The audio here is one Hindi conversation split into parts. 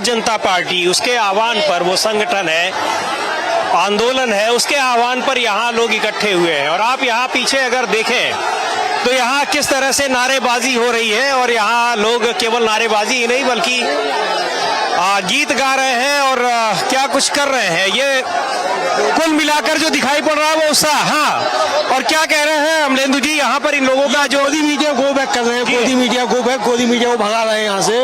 जनता पार्टी, उसके आह्वान पर, वो संगठन है, आंदोलन है, उसके आह्वान पर यहाँ लोग इकट्ठे हुए हैं। और आप यहाँ पीछे अगर देखें तो यहाँ किस तरह से नारेबाजी हो रही है, और यहाँ लोग केवल नारेबाजी ही नहीं बल्कि गीत गा रहे हैं और क्या कुछ कर रहे हैं। ये कुल मिलाकर जो दिखाई पड़ रहा है वो उत्साह। हाँ, और क्या कह रहे हैं अमलेंदु जी, यहाँ पर इन लोगों का जो गोदी मीडिया गो बैक कर रहे हैं, गोदी मीडिया गो बैक, गोदी मीडिया को भगा रहे हैं यहाँ से।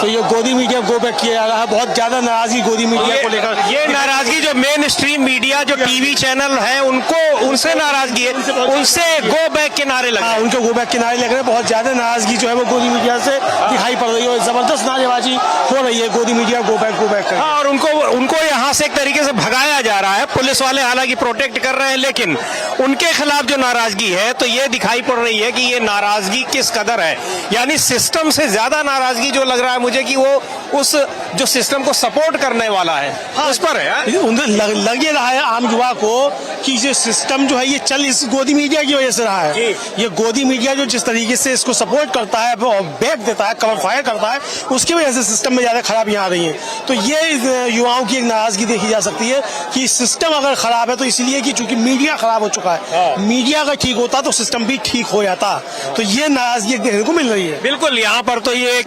तो ये गोदी मीडिया गो बैक किया जा रहा है। बहुत ज्यादा नाराजगी गोदी मीडिया को लेकर, ये नाराजगी जो मेन स्ट्रीम मीडिया, जो टीवी चैनल है, उनको, उनसे नाराजगी है, उनसे गो बैक के नारे लगे। हाँ, उनके गो बैक के नारे लग रहे हैं। बहुत ज्यादा नाराजगी जो है वो गोदी मीडिया से दिखाई पड़ रही है। जबरदस्त नारेबाजी हो रही है, गोदी मीडिया गो बैक कर। हाँ, और उनको यहाँ से एक तरीके से भगाया जा रहा है। पुलिस वाले हालांकि प्रोटेक्ट कर रहे हैं, लेकिन उनके खिलाफ जो नाराजगी है तो ये दिखाई पड़ रही है कि ये नाराजगी किस कदर है। यानी सिस्टम से ज्यादा नाराजगी जो लग रहा है मुझे कि वो उस जो सिस्टम को सपोर्ट करने वाला है, हाँ, उस पर है। उन्हें लग ये रहा है आम युवा को कि ये सिस्टम जो है ये चल इस गोदी मीडिया की वजह से रहा है। ये गोदी मीडिया जो जिस तरीके से इसको सपोर्ट करता है, बैक देता है, कवर फायर करता है, उसकी वजह से सिस्टम में ज्यादा खराबियां आ रही हैं। तो ये युवाओं की एक नाराजगी देखी जा सकती है कि सिस्टम अगर खराब है तो इसलिए कि चूंकि मीडिया खराब हो चुका है। मीडिया अगर ठीक होता तो सिस्टम भी ठीक हो जाता। तो ये नाराजगी देखने को मिल रही है। बिल्कुल, यहाँ पर तो ये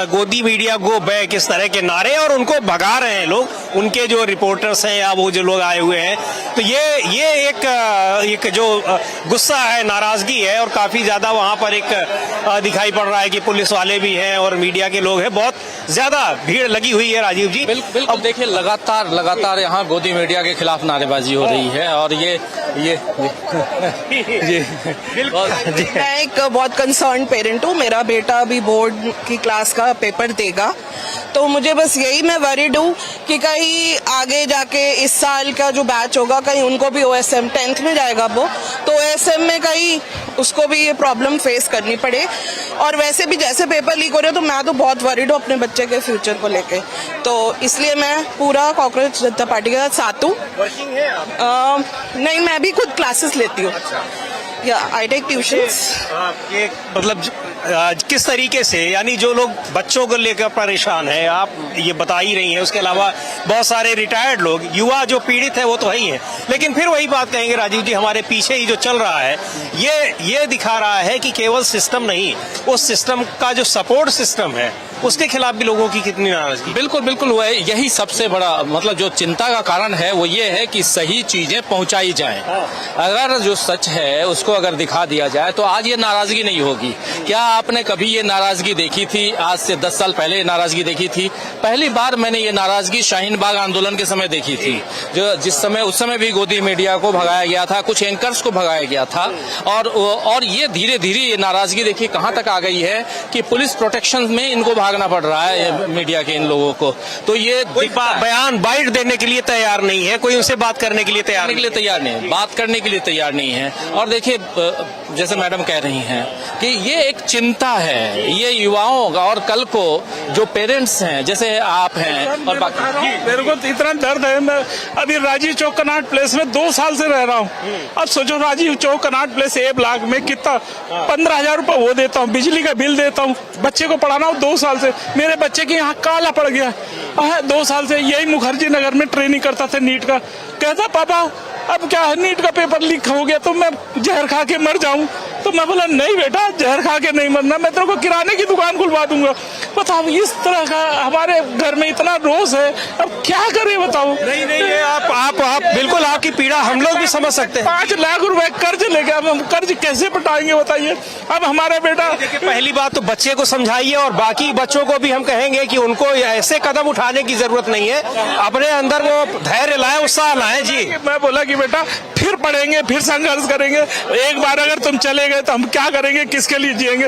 गोदी मीडिया गो बैक, इस तरह के नारे, और उनको भगा रहे हैं लोग, उनके जो रिपोर्टर्स हैं या वो जो लोग आए हुए हैं। तो ये एक जो गुस्सा है, नाराजगी है, और काफी ज्यादा वहां पर एक दिखाई पड़ रहा है कि पुलिस वाले भी हैं और मीडिया के लोग हैं। बहुत ज्यादा भीड़ लगी हुई है राजीव जी। बिल्कुल, देखिए लगातार यहाँ गोदी मीडिया के खिलाफ नारेबाजी हो रही है। और ये मैं एक बहुत कंसर्न पेरेंट हूँ। मेरा बेटा अभी बोर्ड की क्लास का पेपर देगा, तो मुझे बस यही, मैं वरीड हूँ कि कहीं आगे जाके इस साल का जो बैच होगा कहीं उनको भी OSM 10th में जाएगा वो, तो OSM में कहीं उसको भी ये प्रॉब्लम फेस करनी पड़े। और वैसे भी जैसे पेपर लीक हो रहे, तो मैं तो बहुत वरीड हूँ अपने बच्चे के फ्यूचर को लेके। तो इसलिए मैं पूरा कॉकरोच जनता पार्टी के साथ हूँ। वर्किंग है आप? नहीं, मैं भी खुद क्लासेस लेती हूँ। या आई टेक ट्यूशंस। ये मतलब किस तरीके से, यानी जो लोग बच्चों को लेकर परेशान है, आप ये बता ही रही हैं, उसके अलावा बहुत सारे रिटायर्ड लोग, युवा जो पीड़ित है वो तो है ही है, लेकिन फिर वही बात कहेंगे राजीव जी, हमारे पीछे ही जो चल रहा है ये दिखा रहा है कि केवल सिस्टम नहीं, उस सिस्टम का जो सपोर्ट सिस्टम है उसके खिलाफ भी लोगों की कितनी नाराजगी। बिल्कुल वो यही सबसे बड़ा मतलब जो चिंता का कारण है वो ये है कि सही चीजें पहुंचाई जाएं। अगर जो सच है उसको अगर दिखा दिया जाए तो आज ये नाराजगी नहीं होगी। क्या आपने कभी ये नाराजगी देखी थी? आज से 10 साल पहले ये नाराजगी देखी थी। पहली बार मैंने ये नाराजगी शाहीन बाग आंदोलन के समय देखी थी, जो जिस समय उस समय भी गोदी मीडिया को भगाया गया था, कुछ एंकर्स को भगाया गया था। और ये धीरे धीरे ये नाराजगी देखिए कहाँ तक आ गई है कि पुलिस प्रोटेक्शन में इनको भागना पड़ रहा है मीडिया के इन लोगों को। तो ये बयान बाइट देने के लिए तैयार नहीं है, कोई उनसे बात करने के लिए तैयार नहीं है, बात करने के लिए तैयार नहीं है। और देखिए जैसे मैडम कह रही हैं कि ये एक चिंता है ये युवाओं का, और कल को जो पेरेंट्स हैं जैसे आप हैं और बाकी। मेरे को इतना दर्द है। मैं अभी राजीव चौक कनाट प्लेस में 2 साल से रह रहा हूँ। अब सोचो Rajiv Chowk Connaught place A block में कितना 15,000 रुपए वो देता हूँ, बिजली का बिल देता हूँ, बच्चे को पढ़ाना हूँ 2 साल से। मेरे बच्चे के यहाँ काला पड़ गया 2 साल से। यही मुखर्जी नगर में ट्रेनिंग करता था नीट का। कहता पापा अब क्या है, नीट का पेपर लीक हो गया तो मैं जहर खा के मर जाऊं। तो मैं बोला नहीं बेटा, जहर खा के नहीं मरना, मैं तेरे को किराने की दुकान खुलवा दूंगा। बताओ इस तरह का हमारे घर में इतना रोष है, अब क्या करें बताओ। नहीं आप बिल्कुल आपकी पीड़ा हम लोग भी समझ सकते हैं। 5 लाख रुपए कर्ज लेके अब हम कर्ज कैसे पटाएंगे बताइए। अब हमारा बेटा, पहली बात तो बच्चे को समझाइए, और बाकी बच्चों को भी हम कहेंगे कि उनको ऐसे कदम उठाने की जरूरत नहीं है, अपने अंदर वो धैर्य लाए, उत्साह लाए। जी मैं बोला कि बेटा फिर पढ़ेंगे, फिर संघर्ष करेंगे। एक बार अगर तुम चले गए तो हम क्या करेंगे, किसके लिए जिएंगे।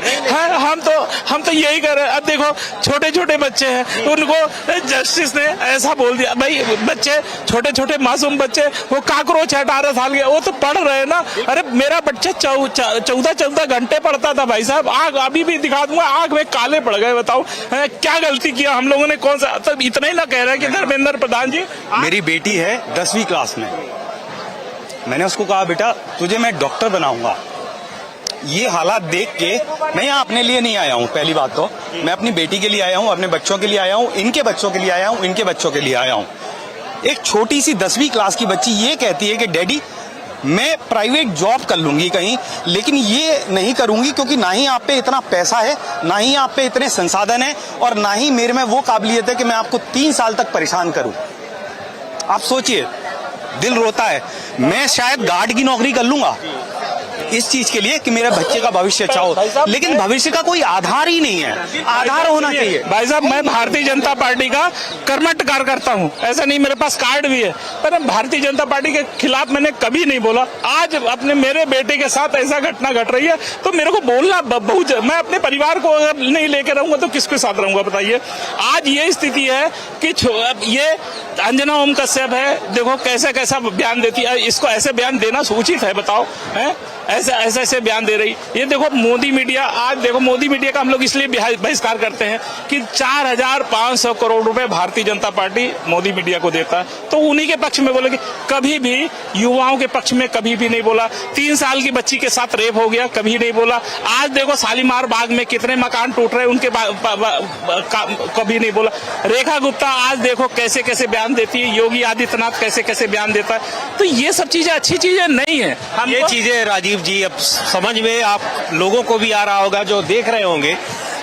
हम तो यही कर रहे हैं। अब देखो छोटे छोटे बच्चे हैं, उनको जस्टिस ने ऐसा बोल दिया, भाई बच्चे छोटे छोटे मासूम बच्चे, वो काकरोच 18 साल के, वो तो पढ़ रहे हैं ना। अरे मेरा बच्चा 14 घंटे पढ़ता था भाई साहब, आग अभी भी दिखा दूंगा, आग में काले पड़ गए। बताओ क्या गलती किया हम लोगों ने, कौन सा। तो इतना ही ना कह रहे हैं कि धर्मेंद्र प्रधान जी। मेरी बेटी है 10वीं क्लास में, मैंने उसको कहा बेटा तुझे मैं डॉक्टर बनाऊंगा, ये हालात देख के मैं यहाँ अपने लिए नहीं आया हूँ। पहली बात तो मैं अपनी बेटी के लिए आया हूँ, अपने बच्चों के लिए आया हूँ, इनके बच्चों के लिए आया हूँ, इनके बच्चों के लिए आया हूँ। एक छोटी सी 10वीं क्लास की बच्ची ये कहती है कि डैडी मैं प्राइवेट जॉब कर लूंगी कहीं, लेकिन ये नहीं करूंगी क्योंकि ना ही आप पे इतना पैसा है, ना ही आप पे इतने संसाधन है, और ना ही मेरे में वो काबिलियत है कि मैं आपको 3 साल तक परेशान करूं। आप सोचिए, दिल रोता है। मैं शायद गार्ड की नौकरी कर लूंगा इस चीज के लिए कि मेरे बच्चे का भविष्य अच्छा हो, लेकिन भविष्य का कोई आधार ही नहीं है। आधार होना चाहिए। भाई साहब, मैं भारतीय जनता पार्टी का कर्मठ कार्यकर्ता हूँ, ऐसा नहीं मेरे पास कार्ड भी है, पर भारतीय जनता पार्टी के खिलाफ मैंने कभी नहीं बोला। आज अपने मेरे बेटे के साथ ऐसा घटना घट रही है तो मेरे को बोलना बहुत, मैं अपने परिवार को अगर नहीं लेकर रहूंगा तो किसके साथ रहूंगा बताइए। आज ये स्थिति है कि ये अंजना ओम कश्यप है, देखो कैसे कैसा बयान देती है। इसको ऐसे बयान देना उचित है बताओ? है ऐसे बयान दे रही। ये देखो मोदी मीडिया, आज देखो मोदी मीडिया का हम लोग इसलिए बहिष्कार करते हैं कि 4,500 करोड़ रुपए भारतीय जनता पार्टी मोदी मीडिया को देता है, तो उन्हीं के पक्ष में बोलेगी। कभी भी युवाओं के पक्ष में कभी भी नहीं बोला। 3 साल की बच्ची के साथ रेप हो गया, कभी नहीं बोला। आज देखो शालीमार बाग में कितने मकान टूट रहे, उनके कभी नहीं बोला। रेखा गुप्ता आज देखो कैसे कैसे बयान देती है, योगी आदित्यनाथ कैसे कैसे बयान देता है। तो ये सब चीजें अच्छी चीजें नहीं है। ये चीजें राजीव जी अब समझ में आप लोगों को भी आ रहा होगा जो देख रहे होंगे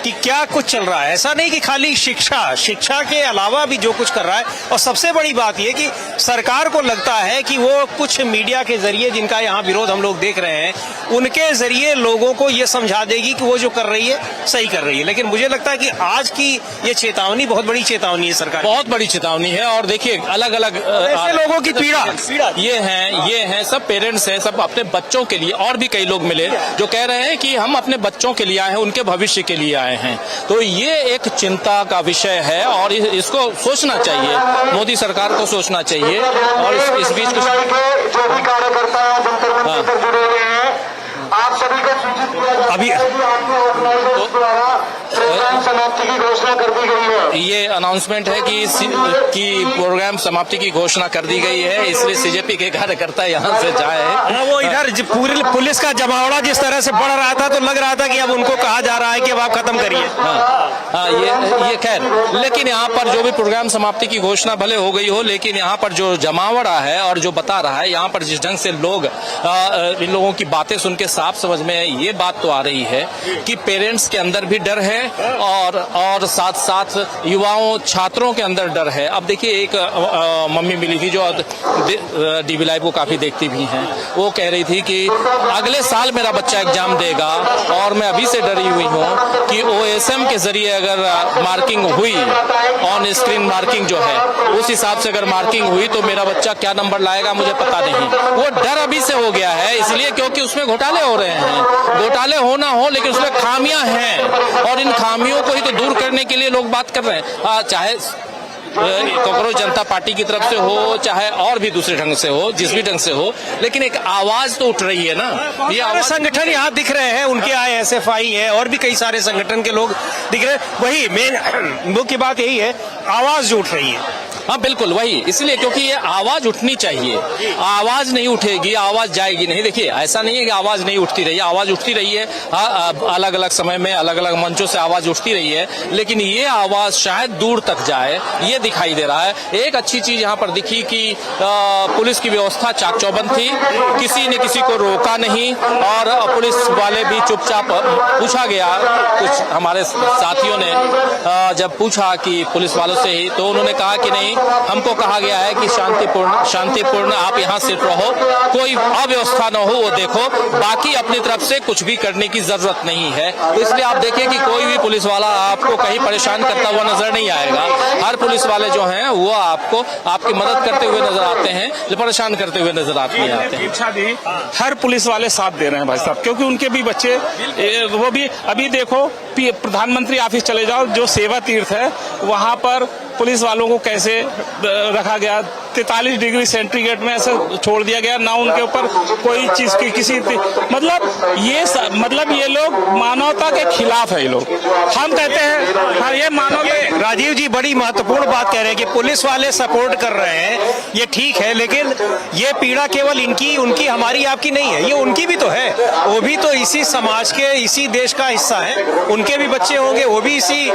कि क्या कुछ चल रहा है। ऐसा नहीं कि खाली शिक्षा के अलावा भी जो कुछ कर रहा है। और सबसे बड़ी बात यह कि सरकार को लगता है कि वो कुछ मीडिया के जरिए, जिनका यहाँ विरोध हम लोग देख रहे हैं, उनके जरिए लोगों को ये समझा देगी कि वो जो कर रही है सही कर रही है। लेकिन मुझे लगता है कि आज की ये चेतावनी बहुत बड़ी चेतावनी है सरकार, बहुत बड़ी चेतावनी है। और देखिए अलग अलग ऐसे लोगों की पीड़ा ये हैं सब पेरेंट्स हैं, सब अपने बच्चों के लिए। और भी कई लोग मिले जो कह रहे हैं कि हम अपने बच्चों के लिए आए हैं, उनके भविष्य के लिए आए हैं। तो ये एक चिंता का विषय है और इसको सोचना चाहिए, मोदी सरकार को सोचना चाहिए। और इस बीच कुछ जो भी कार्यकर्ता हैं, जंतर मंतर से जुड़े हुए हैं, आप सभी को सूचित किया जाए अभी द्वारा प्रोग्राम समाप्ति की घोषणा कर दी गई है। ये अनाउंसमेंट है कि प्रोग्राम समाप्ति की घोषणा कर दी गई है, इसलिए सीजेपी के कार्यकर्ता यहाँ से जाए। वो इधर पूरी पुलिस का जमावड़ा जिस तरह से बढ़ रहा था तो लग रहा था कि अब उनको कहा जा रहा है कि अब आप खत्म करिए। हाँ, ये खैर, लेकिन यहाँ पर जो भी प्रोग्राम समाप्ति की घोषणा भले हो गई हो, लेकिन यहाँ पर जो जमावड़ा है और जो बता रहा है, यहाँ पर जिस ढंग से लोग इन लोगों की बातें सुन के साफ समझ में ये बात तो आ रही है कि पेरेंट्स के अंदर भी डर है और साथ साथ युवाओं छात्रों के अंदर डर है। अब देखिए एक मम्मी मिली थी जो डीबी लाइव को काफी देखती भी हैं, वो कह रही थी कि अगले साल मेरा बच्चा एग्जाम देगा और मैं अभी से डरी हुई हूँ कि OSM के जरिए अगर मार्किंग हुई, ऑन स्क्रीन मार्किंग जो है, उस हिसाब से अगर मार्किंग हुई तो मेरा बच्चा क्या नंबर लाएगा मुझे पता नहीं। वो डर अभी से हो गया है, इसलिए क्योंकि उसमें घोटाले हो रहे हैं। घोटाले हो ना हो, लेकिन उसमें खामियां हैं और इन खामियों को ही तो दूर करने के लिए लोग बात कर रहे हैं। चाहे कांग्रेस जनता पार्टी की तरफ से हो, चाहे और भी दूसरे ढंग से हो, जिस भी ढंग से हो, लेकिन एक आवाज तो उठ रही है ना। ये आवाज संगठन यहाँ दिख रहे हैं, उनके ISFI है और भी कई सारे संगठन के लोग दिख रहे हैं। वही मेन मुख्य बात यही है, आवाज जो उठ रही है। हाँ बिल्कुल वही, इसलिए क्योंकि ये आवाज उठनी चाहिए। आवाज नहीं उठेगी, आवाज जाएगी नहीं। देखिए ऐसा नहीं है कि आवाज नहीं उठती रही है, आवाज उठती रही है। अलग अलग समय में अलग अलग मंचों से आवाज उठती रही है, लेकिन ये आवाज शायद दूर तक जाए, ये दिखाई दे रहा है। एक अच्छी चीज यहाँ पर दिखी कि पुलिस की व्यवस्था चाक चौबंद थी, किसी ने किसी को रोका नहीं और पुलिस वाले भी चुपचाप। पूछा गया कुछ हमारे साथियों ने जब पूछा कि पुलिस वालों से ही, तो उन्होंने कहा कि नहीं, हमको कहा गया है कि शांतिपूर्ण आप यहाँ सिर्फ रहो, कोई अव्यवस्था न हो वो देखो, बाकी अपनी तरफ से कुछ भी करने की जरूरत नहीं है। तो इसलिए आप देखिए कि कोई भी पुलिस वाला आपको कहीं परेशान करता हुआ नजर नहीं आएगा। हर पुलिस वाले जो हैं वो आपको आपकी मदद करते हुए नजर आते हैं, परेशान करते हुए नजर आते हैं। हर पुलिस वाले साथ दे रहे हैं भाई साहब, क्योंकि उनके भी बच्चे, वो भी अभी देखो प्रधानमंत्री ऑफिस चले जाओ, जो सेवा तीर्थ है वहां पर पुलिस वालों को कैसे रखा गया, 43 डिग्री सेंटीग्रेड में ऐसे छोड़ दिया गया, ना उनके ऊपर कोई चीज की किसी मतलब ये लोग मानवता के खिलाफ है। ये लोग, हम कहते हैं हाँ, ये मानव। राजीव जी बड़ी महत्वपूर्ण बात कह रहे हैं कि पुलिस वाले सपोर्ट कर रहे हैं ये ठीक है, लेकिन ये पीड़ा केवल इनकी, उनकी, हमारी, आपकी नहीं है, ये उनकी भी तो है। वो भी तो इसी समाज के, इसी देश का हिस्सा है। उनके भी बच्चे होंगे, वो भी इसी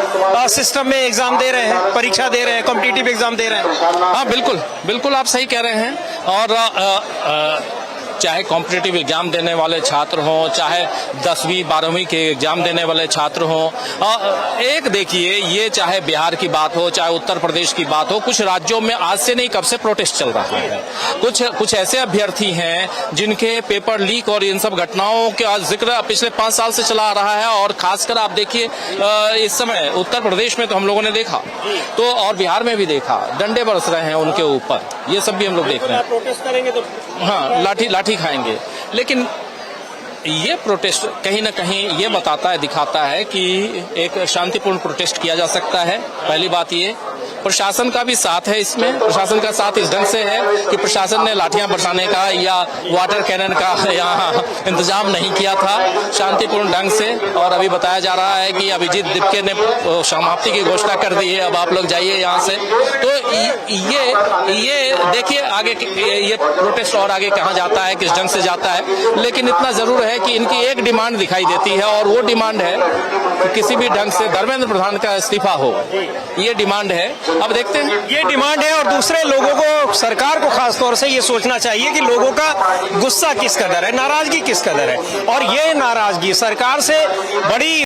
सिस्टम में एग्जाम दे रहे हैं, परीक्षा दे रहे हैं, कॉम्पिटिटिव एग्जाम दे रहे हैं। हाँ बिल्कुल बिल्कुल, आप सही कह रहे हैं। और चाहे कॉम्पिटिटिव एग्जाम देने वाले छात्र हों, चाहे 10वीं 12वीं के एग्जाम देने वाले छात्र हों, एक देखिए, ये चाहे बिहार की बात हो, चाहे उत्तर प्रदेश की बात हो, कुछ राज्यों में आज से नहीं कब से प्रोटेस्ट चल रहा है। कुछ ऐसे अभ्यर्थी हैं जिनके पेपर लीक और इन सब घटनाओं का जिक्र पिछले 5 साल से चला आ रहा है। और खासकर आप देखिए, इस समय उत्तर प्रदेश में तो हम लोगों ने देखा, तो और बिहार में भी देखा, डंडे बरस रहे हैं उनके ऊपर, ये सब भी हम लोग देख रहे हैं। प्रोटेस्ट करेंगे तो हाँ, लाठी खाएंगे। लेकिन ये प्रोटेस्ट कहीं ना कहीं ये बताता है, दिखाता है कि एक शांतिपूर्ण प्रोटेस्ट किया जा सकता है। पहली बात ये, प्रशासन का भी साथ है इसमें। प्रशासन का साथ इस ढंग से है कि प्रशासन ने लाठियां बरसाने का या वाटर कैनन का यहाँ इंतजाम नहीं किया था, शांतिपूर्ण ढंग से। और अभी बताया जा रहा है कि अभिजीत दिपके ने समाप्ति की घोषणा कर दी है, अब आप लोग जाइए यहाँ से। तो ये देखिए आगे ये प्रोटेस्ट और आगे कहाँ जाता है, किस ढंग से जाता है। लेकिन इतना जरूर है कि इनकी एक डिमांड दिखाई देती है, और वो डिमांड है कि किसी भी ढंग से धर्मेंद्र प्रधान का इस्तीफा हो, ये डिमांड है। अब देखते हैं, ये डिमांड है। और दूसरे लोगों को, सरकार को खास तौर से ये सोचना चाहिए कि लोगों का गुस्सा किस कदर है, नाराजगी किस कदर है। और ये नाराजगी सरकार से बड़ी